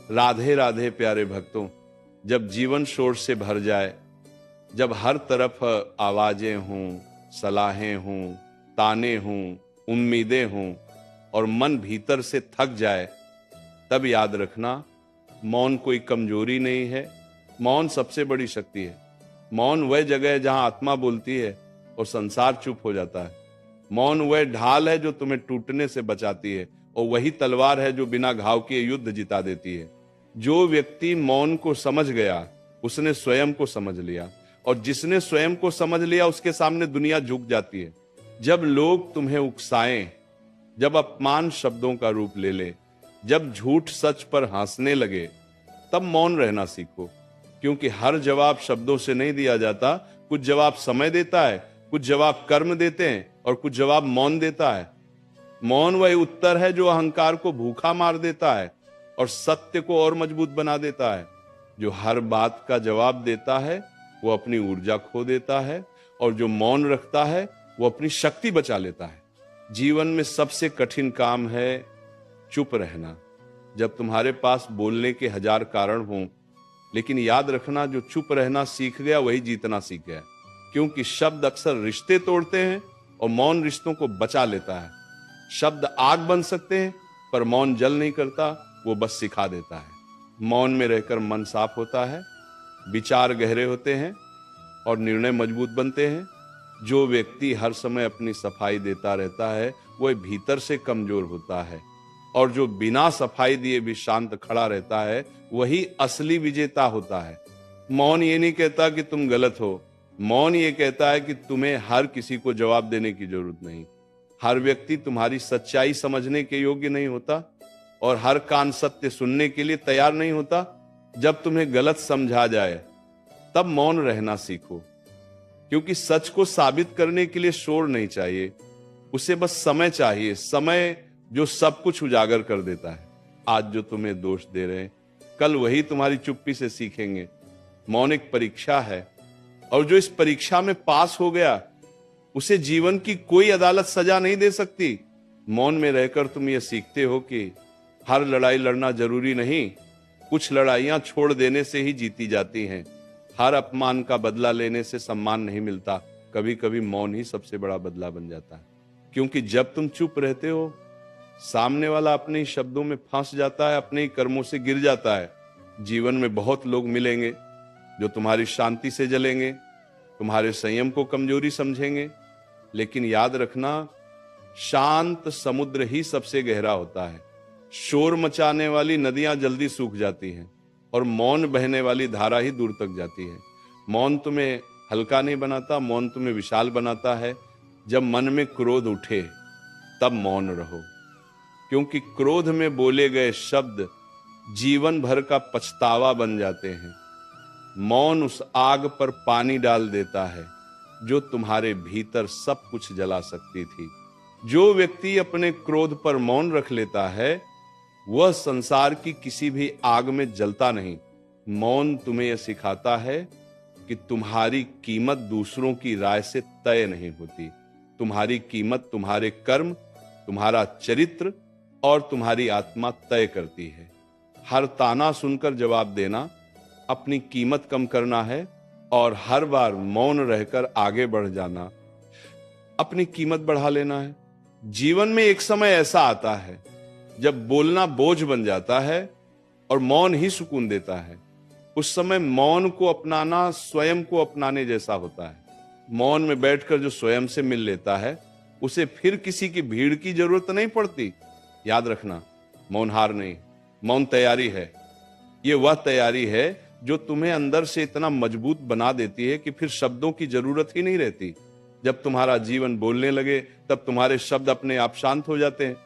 राधे राधे प्यारे भक्तों, जब जीवन शोर से भर जाए, जब हर तरफ आवाजें हों, सलाहें हों, ताने हों, उम्मीदें हों और मन भीतर से थक जाए, तब याद रखना मौन कोई कमजोरी नहीं है, मौन सबसे बड़ी शक्ति है। मौन वह जगह है जहां आत्मा बोलती है और संसार चुप हो जाता है। मौन वह ढाल है जो तुम्हें टूटने से बचाती है और वही तलवार है जो बिना घाव के युद्ध जिता देती है। जो व्यक्ति मौन को समझ गया उसने स्वयं को समझ लिया, और जिसने स्वयं को समझ लिया उसके सामने दुनिया झुक जाती है। जब लोग तुम्हें उकसाएं, जब अपमान शब्दों का रूप ले ले, जब झूठ सच पर हंसने लगे, तब मौन रहना सीखो, क्योंकि हर जवाब शब्दों से नहीं दिया जाता। कुछ जवाब समय देता है, कुछ जवाब कर्म देते हैं और कुछ जवाब मौन देता है। मौन वही उत्तर है जो अहंकार को भूखा मार देता है और सत्य को और मजबूत बना देता है। जो हर बात का जवाब देता है वो अपनी ऊर्जा खो देता है, और जो मौन रखता है वो अपनी शक्ति बचा लेता है। जीवन में सबसे कठिन काम है चुप रहना। जब तुम्हारे पास बोलने के 1000 कारण हों, लेकिन याद रखना जो चुप रहना सीख गया वही जीतना सीख गया, क्योंकि शब्द अक्सर रिश्ते तोड़ते हैं और मौन रिश्तों को बचा लेता है। शब्द आग बन सकते हैं पर मौन जल नहीं करता, वो बस सिखा देता है। मौन में रहकर मन साफ होता है, विचार गहरे होते हैं और निर्णय मजबूत बनते हैं। जो व्यक्ति हर समय अपनी सफाई देता रहता है वह भीतर से कमजोर होता है, और जो बिना सफाई दिए भी शांत खड़ा रहता है वही असली विजेता होता है। मौन ये नहीं कहता कि तुम गलत हो, मौन ये कहता है कि तुम्हें हर किसी को जवाब देने की जरूरत नहीं। हर व्यक्ति तुम्हारी सच्चाई समझने के योग्य नहीं होता और हर कान सत्य सुनने के लिए तैयार नहीं होता। जब तुम्हें गलत समझा जाए तब मौन रहना सीखो, क्योंकि सच को साबित करने के लिए शोर नहीं चाहिए, उसे बस समय चाहिए। समय जो सब कुछ उजागर कर देता है। आज जो तुम्हें दोष दे रहे हैं कल वही तुम्हारी चुप्पी से सीखेंगे। मौन एक परीक्षा है, और जो इस परीक्षा में पास हो गया उसे जीवन की कोई अदालत सजा नहीं दे सकती। मौन में रहकर तुम ये सीखते हो कि हर लड़ाई लड़ना जरूरी नहीं, कुछ लड़ाइयां छोड़ देने से ही जीती जाती हैं। हर अपमान का बदला लेने से सम्मान नहीं मिलता, कभी कभी मौन ही सबसे बड़ा बदला बन जाता है। क्योंकि जब तुम चुप रहते हो सामने वाला अपने ही शब्दों में फंस जाता है, अपने ही कर्मों से गिर जाता है। जीवन में बहुत लोग मिलेंगे जो तुम्हारी शांति से जलेंगे, तुम्हारे संयम को कमजोरी समझेंगे, लेकिन याद रखना शांत समुद्र ही सबसे गहरा होता है। शोर मचाने वाली नदियां जल्दी सूख जाती हैं और मौन बहने वाली धारा ही दूर तक जाती है। मौन तुम्हें हल्का नहीं बनाता, मौन तुम्हें विशाल बनाता है। जब मन में क्रोध उठे तब मौन रहो, क्योंकि क्रोध में बोले गए शब्द जीवन भर का पछतावा बन जाते हैं। मौन उस आग पर पानी डाल देता है जो तुम्हारे भीतर सब कुछ जला सकती थी। जो व्यक्ति अपने क्रोध पर मौन रख लेता है वह संसार की किसी भी आग में जलता नहीं। मौन तुम्हें यह सिखाता है कि तुम्हारी कीमत दूसरों की राय से तय नहीं होती। तुम्हारी कीमत तुम्हारे कर्म, तुम्हारा चरित्र और तुम्हारी आत्मा तय करती है। हर ताना सुनकर जवाब देना अपनी कीमत कम करना है, और हर बार मौन रहकर आगे बढ़ जाना अपनी कीमत बढ़ा लेना है। जीवन में एक समय ऐसा आता है जब बोलना बोझ बन जाता है और मौन ही सुकून देता है। उस समय मौन को अपनाना स्वयं को अपनाने जैसा होता है। मौन में बैठकर जो स्वयं से मिल लेता है उसे फिर किसी की भीड़ की जरूरत नहीं पड़ती। याद रखना, मौन हार नहीं, मौन तैयारी है। ये वह तैयारी है जो तुम्हें अंदर से इतना मजबूत बना देती है कि फिर शब्दों की जरूरत ही नहीं रहती। जब तुम्हारा जीवन बोलने लगे तब तुम्हारे शब्द अपने आप शांत हो जाते हैं।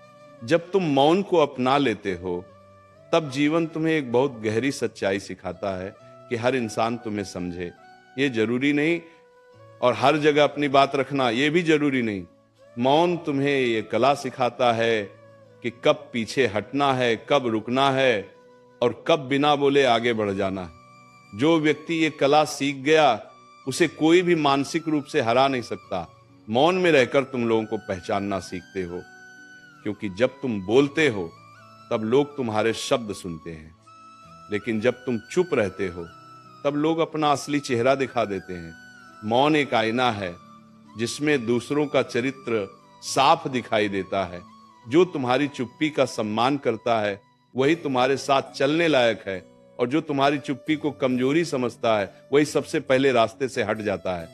जब तुम मौन को अपना लेते हो तब जीवन तुम्हें एक बहुत गहरी सच्चाई सिखाता है कि हर इंसान तुम्हें समझे ये जरूरी नहीं, और हर जगह अपनी बात रखना ये भी जरूरी नहीं। मौन तुम्हें ये कला सिखाता है कि कब पीछे हटना है, कब रुकना है और कब बिना बोले आगे बढ़ जाना है। जो व्यक्ति ये कला सीख गया उसे कोई भी मानसिक रूप से हरा नहीं सकता। मौन में रहकर तुम लोगों को पहचानना सीखते हो, क्योंकि जब तुम बोलते हो तब लोग तुम्हारे शब्द सुनते हैं, लेकिन जब तुम चुप रहते हो तब लोग अपना असली चेहरा दिखा देते हैं। मौन एक आईना है जिसमें दूसरों का चरित्र साफ दिखाई देता है। जो तुम्हारी चुप्पी का सम्मान करता है वही तुम्हारे साथ चलने लायक है, और जो तुम्हारी चुप्पी को कमजोरी समझता है वही सबसे पहले रास्ते से हट जाता है।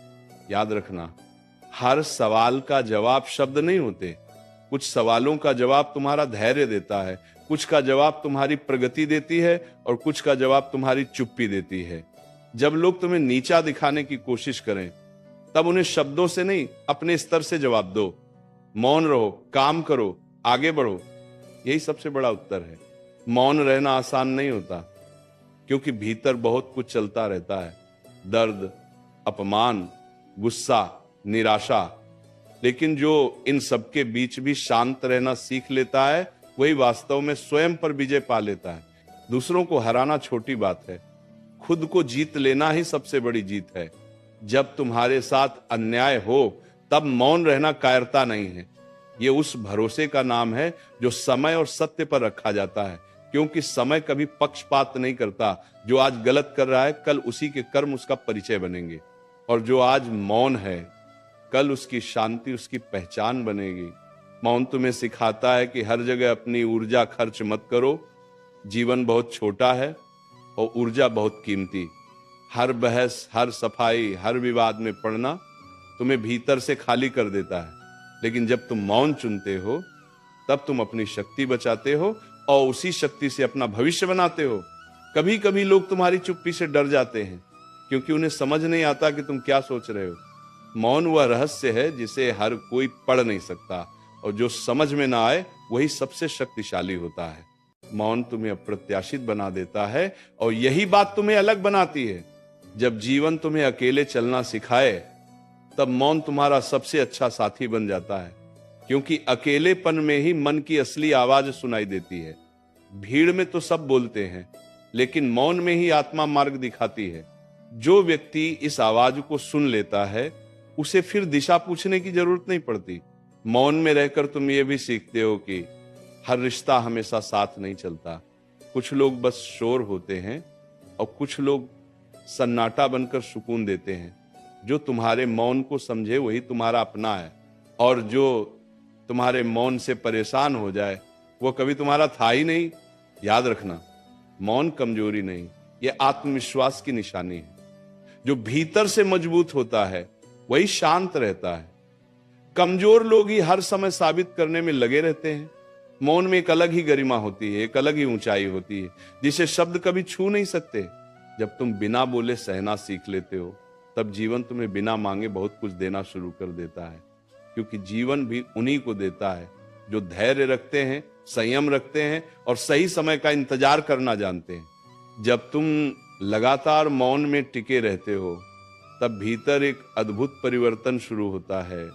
याद रखना, हर सवाल का जवाब शब्द नहीं होते। कुछ सवालों का जवाब तुम्हारा धैर्य देता है, कुछ का जवाब तुम्हारी प्रगति देती है, और कुछ का जवाब तुम्हारी चुप्पी देती है। जब लोग तुम्हें नीचा दिखाने की कोशिश करें तब उन्हें शब्दों से नहीं, अपने स्तर से जवाब दो। मौन रहो, काम करो, आगे बढ़ो, यही सबसे बड़ा उत्तर है। मौन रहना आसान नहीं होता, क्योंकि भीतर बहुत कुछ चलता रहता है। दर्द, अपमान, गुस्सा, निराशा। लेकिन जो इन सबके बीच भी शांत रहना सीख लेता है वही वास्तव में स्वयं पर विजय पा लेता है। दूसरों को हराना छोटी बात है, खुद को जीत लेना ही सबसे बड़ी जीत है। जब तुम्हारे साथ अन्याय हो तब मौन रहना कायरता नहीं है, ये उस भरोसे का नाम है जो समय और सत्य पर रखा जाता है। क्योंकि समय कभी पक्षपात नहीं करता। जो आज गलत कर रहा है कल उसी के कर्म उसका परिचय बनेंगे, और जो आज मौन है कल उसकी शांति उसकी पहचान बनेगी। मौन तुम्हें सिखाता है कि हर जगह अपनी ऊर्जा खर्च मत करो। जीवन बहुत छोटा है और ऊर्जा बहुत कीमती। हर बहस, हर सफाई, हर विवाद में पड़ना तुम्हें भीतर से खाली कर देता है। लेकिन जब तुम मौन चुनते हो तब तुम अपनी शक्ति बचाते हो और उसी शक्ति से अपना भविष्य बनाते हो। कभी कभी लोग तुम्हारी चुप्पी से डर जाते हैं, क्योंकि उन्हें समझ नहीं आता कि तुम क्या सोच रहे हो। मौन वह रहस्य है जिसे हर कोई पढ़ नहीं सकता, और जो समझ में ना आए वही सबसे शक्तिशाली होता है। मौन तुम्हें अप्रत्याशित बना देता है, और यही बात तुम्हें अलग बनाती है। जब जीवन तुम्हें अकेले चलना सिखाए तब मौन तुम्हारा सबसे अच्छा साथी बन जाता है, क्योंकि अकेलेपन में ही मन की असली आवाज सुनाई देती है। भीड़ में तो सब बोलते हैं, लेकिन मौन में ही आत्मा मार्ग दिखाती है। जो व्यक्ति इस आवाज को सुन लेता है उसे फिर दिशा पूछने की जरूरत नहीं पड़ती। मौन में रहकर तुम ये भी सीखते हो कि हर रिश्ता हमेशा साथ नहीं चलता। कुछ लोग बस शोर होते हैं और कुछ लोग सन्नाटा बनकर सुकून देते हैं। जो तुम्हारे मौन को समझे वही तुम्हारा अपना है, और जो तुम्हारे मौन से परेशान हो जाए वो कभी तुम्हारा था ही नहीं। याद रखना, मौन कमजोरी नहीं, ये आत्मविश्वास की निशानी है। जो भीतर से मजबूत होता है वही शांत रहता है। कमजोर लोग ही हर समय साबित करने में लगे रहते हैं। मौन में एक अलग ही गरिमा होती है, एक अलग ही ऊंचाई होती है, जिसे शब्द कभी छू नहीं सकते। जब तुम बिना बोले सहना सीख लेते हो तब जीवन तुम्हें बिना मांगे बहुत कुछ देना शुरू कर देता है। क्योंकि जीवन भी उन्हीं को देता है जो धैर्य रखते हैं, संयम रखते हैं और सही समय का इंतजार करना जानते हैं। जब तुम लगातार मौन में टिके रहते हो तब भीतर एक अद्भुत परिवर्तन शुरू होता है।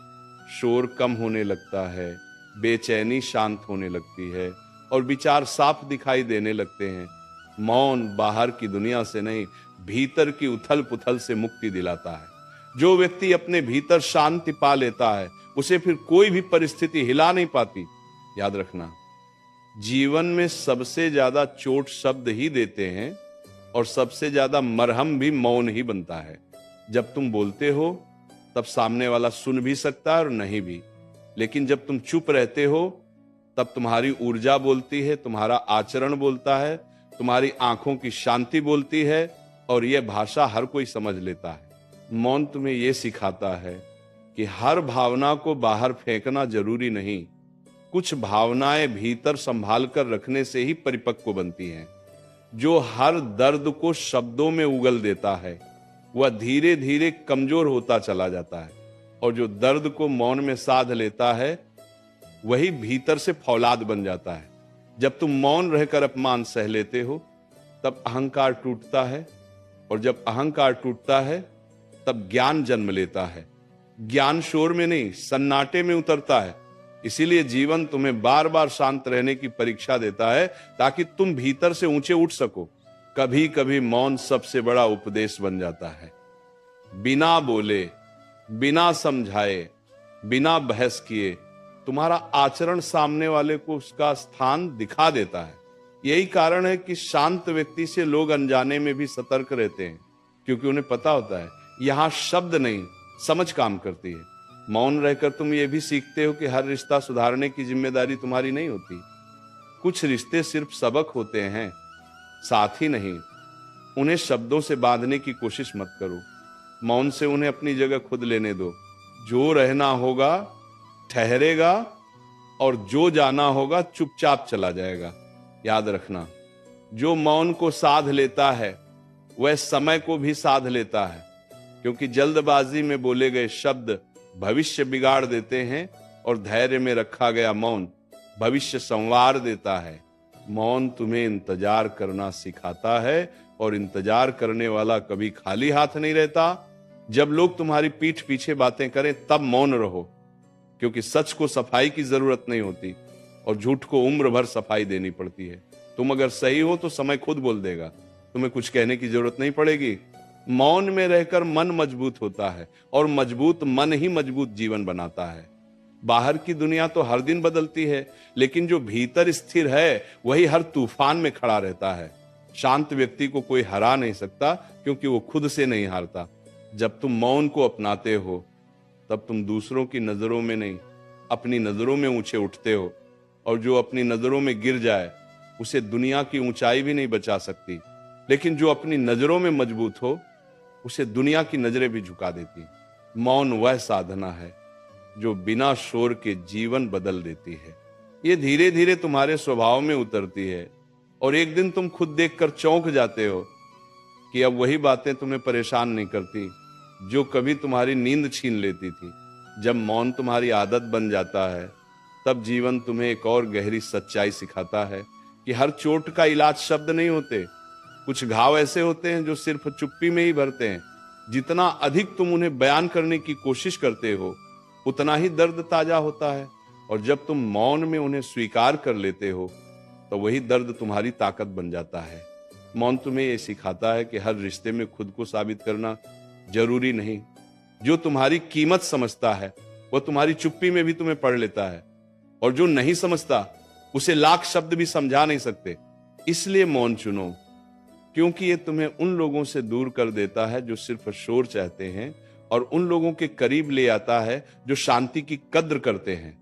शोर कम होने लगता है, बेचैनी शांत होने लगती है और विचार साफ दिखाई देने लगते हैं। मौन बाहर की दुनिया से नहीं, भीतर की उथल पुथल से मुक्ति दिलाता है। जो व्यक्ति अपने भीतर शांति पा लेता है उसे फिर कोई भी परिस्थिति हिला नहीं पाती। याद रखना, जीवन में सबसे ज्यादा चोट शब्द ही देते हैं और सबसे ज्यादा मरहम भी मौन ही बनता है। जब तुम बोलते हो तब सामने वाला सुन भी सकता है और नहीं भी, लेकिन जब तुम चुप रहते हो तब तुम्हारी ऊर्जा बोलती है, तुम्हारा आचरण बोलता है, तुम्हारी आंखों की शांति बोलती है, और यह भाषा हर कोई समझ लेता है। मौन तुम्हें यह सिखाता है कि हर भावना को बाहर फेंकना जरूरी नहीं। कुछ भावनाएं भीतर संभाल कर रखने से ही परिपक्व बनती हैं। जो हर दर्द को शब्दों में उगल देता है वह धीरे धीरे कमजोर होता चला जाता है, और जो दर्द को मौन में साध लेता है वही भीतर से फौलाद बन जाता है। जब तुम मौन रहकर अपमान सह लेते हो तब अहंकार टूटता है, और जब अहंकार टूटता है तब ज्ञान जन्म लेता है। ज्ञान शोर में नहीं, सन्नाटे में उतरता है। इसीलिए जीवन तुम्हें बार बार शांत रहने की परीक्षा देता है ताकि तुम भीतर से ऊंचे उठ सको। कभी कभी मौन सबसे बड़ा उपदेश बन जाता है। बिना बोले, बिना समझाए, बिना बहस किए तुम्हारा आचरण सामने वाले को उसका स्थान दिखा देता है। यही कारण है कि शांत व्यक्ति से लोग अनजाने में भी सतर्क रहते हैं, क्योंकि उन्हें पता होता है यहां शब्द नहीं, समझ काम करती है। मौन रहकर तुम ये भी सीखते हो कि हर रिश्ता सुधारने की जिम्मेदारी तुम्हारी नहीं होती। कुछ रिश्ते सिर्फ सबक होते हैं, साथ ही नहीं। उन्हें शब्दों से बांधने की कोशिश मत करो, मौन से उन्हें अपनी जगह खुद लेने दो। जो रहना होगा ठहरेगा, और जो जाना होगा चुपचाप चला जाएगा। याद रखना, जो मौन को साध लेता है वह समय को भी साध लेता है, क्योंकि जल्दबाजी में बोले गए शब्द भविष्य बिगाड़ देते हैं और धैर्य में रखा गया मौन भविष्य संवार देता है। मौन तुम्हें इंतजार करना सिखाता है, और इंतजार करने वाला कभी खाली हाथ नहीं रहता। जब लोग तुम्हारी पीठ पीछे बातें करें तब मौन रहो, क्योंकि सच को सफाई की जरूरत नहीं होती और झूठ को उम्र भर सफाई देनी पड़ती है। तुम अगर सही हो तो समय खुद बोल देगा, तुम्हें कुछ कहने की जरूरत नहीं पड़ेगी। मौन में रहकर मन मजबूत होता है, और मजबूत मन ही मजबूत जीवन बनाता है। बाहर की दुनिया तो हर दिन बदलती है, लेकिन जो भीतर स्थिर है वही हर तूफान में खड़ा रहता है। शांत व्यक्ति को कोई हरा नहीं सकता, क्योंकि वो खुद से नहीं हारता। जब तुम मौन को अपनाते हो तब तुम दूसरों की नजरों में नहीं, अपनी नजरों में ऊंचे उठते हो, और जो अपनी नजरों में गिर जाए उसे दुनिया की ऊंचाई भी नहीं बचा सकती। लेकिन जो अपनी नजरों में मजबूत हो उसे दुनिया की नजरें भी झुका देती। मौन वह साधना है जो बिना शोर के जीवन बदल देती है। ये धीरे धीरे तुम्हारे स्वभाव में उतरती है, और एक दिन तुम खुद देखकर चौंक जाते हो कि अब वही बातें तुम्हें परेशान नहीं करती जो कभी तुम्हारी नींद छीन लेती थी। जब मौन तुम्हारी आदत बन जाता है तब जीवन तुम्हें एक और गहरी सच्चाई सिखाता है कि हर चोट का इलाज शब्द नहीं होते। कुछ घाव ऐसे होते हैं जो सिर्फ चुप्पी में ही भरते हैं। जितना अधिक तुम उन्हें बयान करने की कोशिश करते हो उतना ही दर्द ताजा होता है, और जब तुम मौन में उन्हें स्वीकार कर लेते हो तो वही दर्द तुम्हारी ताकत बन जाता है। मौन तुम्हें यह सिखाता है कि हर रिश्ते में खुद को साबित करना जरूरी नहीं। जो तुम्हारी कीमत समझता है वह तुम्हारी चुप्पी में भी तुम्हें पढ़ लेता है, और जो नहीं समझता उसे लाख शब्द भी समझा नहीं सकते। इसलिए मौन चुनो, क्योंकि ये तुम्हें उन लोगों से दूर कर देता है जो सिर्फ शोर चाहते हैं, और उन लोगों के करीब ले आता है जो शांति की कद्र करते हैं।